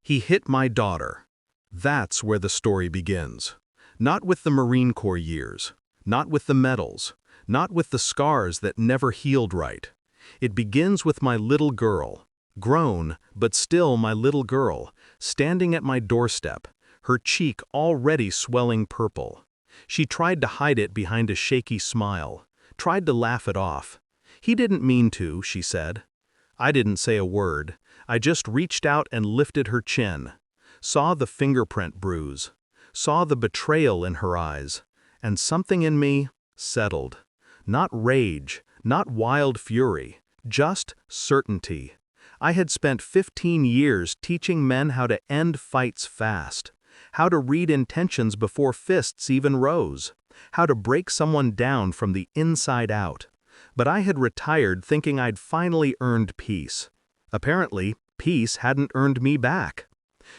He hit my daughter. That's where the story begins. Not with the Marine Corps years, not with the medals, not with the scars that never healed right. It begins with my little girl, grown, but still my little girl, standing at my doorstep, her cheek already swelling purple. She tried to hide it behind a shaky smile, tried to laugh it off. "He didn't mean to," she said. I didn't say a word. I just reached out and lifted her chin, saw the fingerprint bruise, saw the betrayal in her eyes, and something in me settled. Not rage, not wild fury, just certainty. I had spent 15 years teaching men how to end fights fast, how to read intentions before fists even rose, how to break someone down from the inside out. But I had retired thinking I'd finally earned peace. Apparently, peace hadn't earned me back.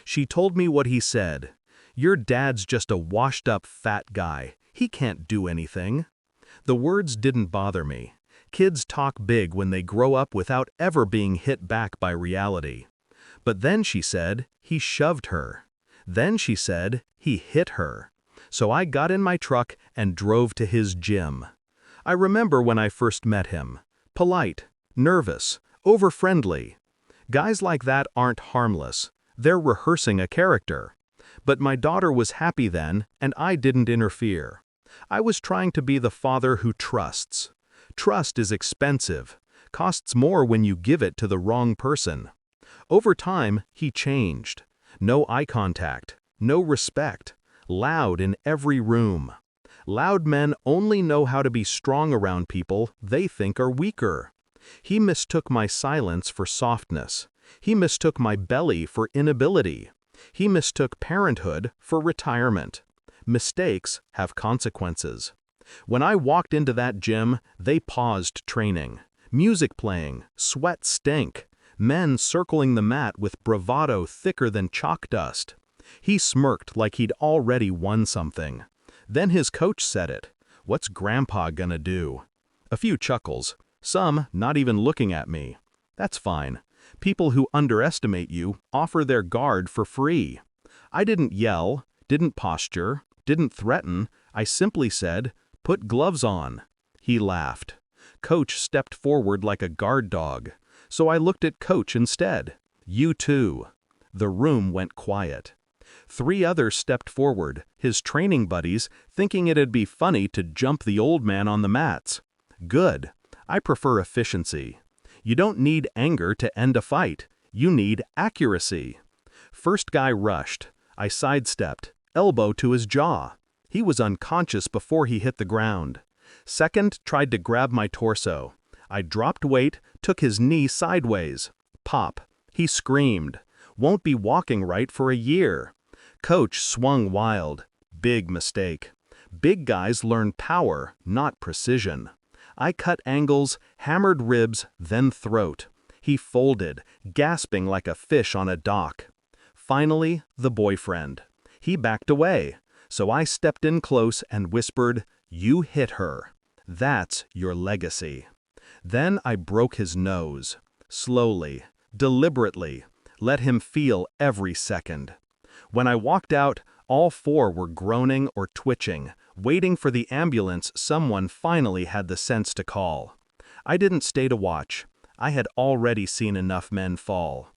She told me what he said. "Your dad's just a washed-up fat guy. He can't do anything." The words didn't bother me. Kids talk big when they grow up without ever being hit back by reality. But then she said, he shoved her. Then she said, he hit her. So I got in my truck and drove to his gym. I remember when I first met him. Polite, nervous, over-friendly. Guys like that aren't harmless. They're rehearsing a character. But my daughter was happy then, and I didn't interfere. I was trying to be the father who trusts. Trust is expensive, costs more when you give it to the wrong person. Over time, he changed. No eye contact, no respect, loud in every room. Loud men only know how to be strong around people they think are weaker. He mistook my silence for softness. He mistook my belly for inability. He mistook parenthood for retirement. Mistakes have consequences. When I walked into that gym, they paused training. Music playing, sweat stank, men circling the mat with bravado thicker than chalk dust. He smirked like he'd already won something. Then his coach said it. "What's Grandpa gonna do?" A few chuckles, some not even looking at me. That's fine. People who underestimate you offer their guard for free. I didn't yell, didn't posture, didn't threaten. I simply said, "Put gloves on." He laughed. Coach stepped forward like a guard dog. So I looked at Coach instead. "You too." The room went quiet. 3 others stepped forward, his training buddies, thinking it'd be funny to jump the old man on the mats. Good. I prefer efficiency. You don't need anger to end a fight. You need accuracy. First guy rushed. I sidestepped, elbow to his jaw. He was unconscious before he hit the ground. Second tried to grab my torso. I dropped weight, took his knee sideways. Pop. He screamed. Won't be walking right for a year. Coach swung wild. Big mistake. Big guys learn power, not precision. I cut angles, hammered ribs, then throat. He folded, gasping like a fish on a dock. Finally, the boyfriend. He backed away, so I stepped in close and whispered, "You hit her. That's your legacy." Then I broke his nose. Slowly, deliberately, let him feel every second. When I walked out, all 4 were groaning or twitching, waiting for the ambulance someone finally had the sense to call. I didn't stay to watch. I had already seen enough men fall.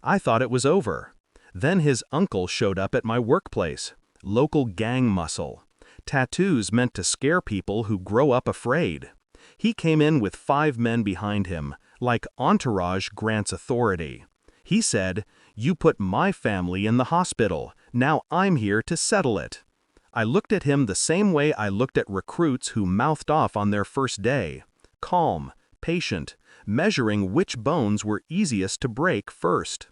I thought it was over. Then his uncle showed up at my workplace. Local gang muscle. Tattoos meant to scare people who grow up afraid. He came in with 5 men behind him, like entourage grants authority. He said, "You put my family in the hospital. Now I'm here to settle it." I looked at him the same way I looked at recruits who mouthed off on their first day. Calm, patient, measuring which bones were easiest to break first.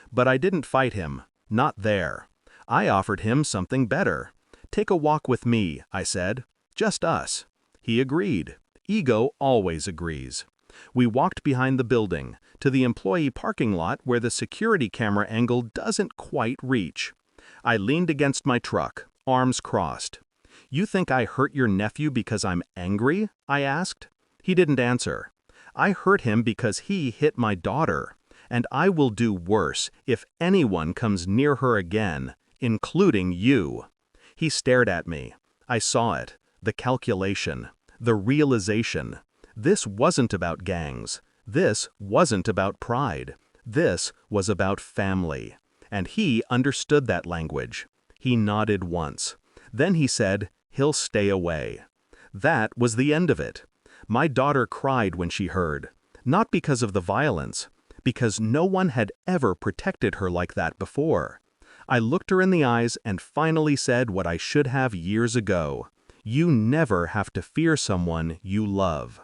But I didn't fight him. Not there. I offered him something better. "Take a walk with me," I said. "Just us." He agreed. Ego always agrees. We walked behind the building, to the employee parking lot where the security camera angle doesn't quite reach. I leaned against my truck, arms crossed. "You think I hurt your nephew because I'm angry?" I asked. He didn't answer. "I hurt him because he hit my daughter. And I will do worse if anyone comes near her again, including you." He stared at me. I saw it. The calculation. The realization. This wasn't about gangs. This wasn't about pride. This was about family. And he understood that language. He nodded once. Then he said, "He'll stay away." That was the end of it. My daughter cried when she heard. Not because of the violence, because no one had ever protected her like that before. I looked her in the eyes and finally said what I should have years ago. You never have to fear someone you love.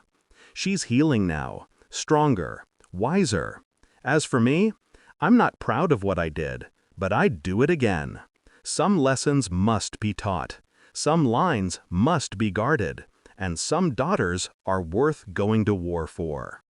She's healing now, stronger, wiser. As for me, I'm not proud of what I did, but I'd do it again. Some lessons must be taught. Some lines must be guarded. And some daughters are worth going to war for.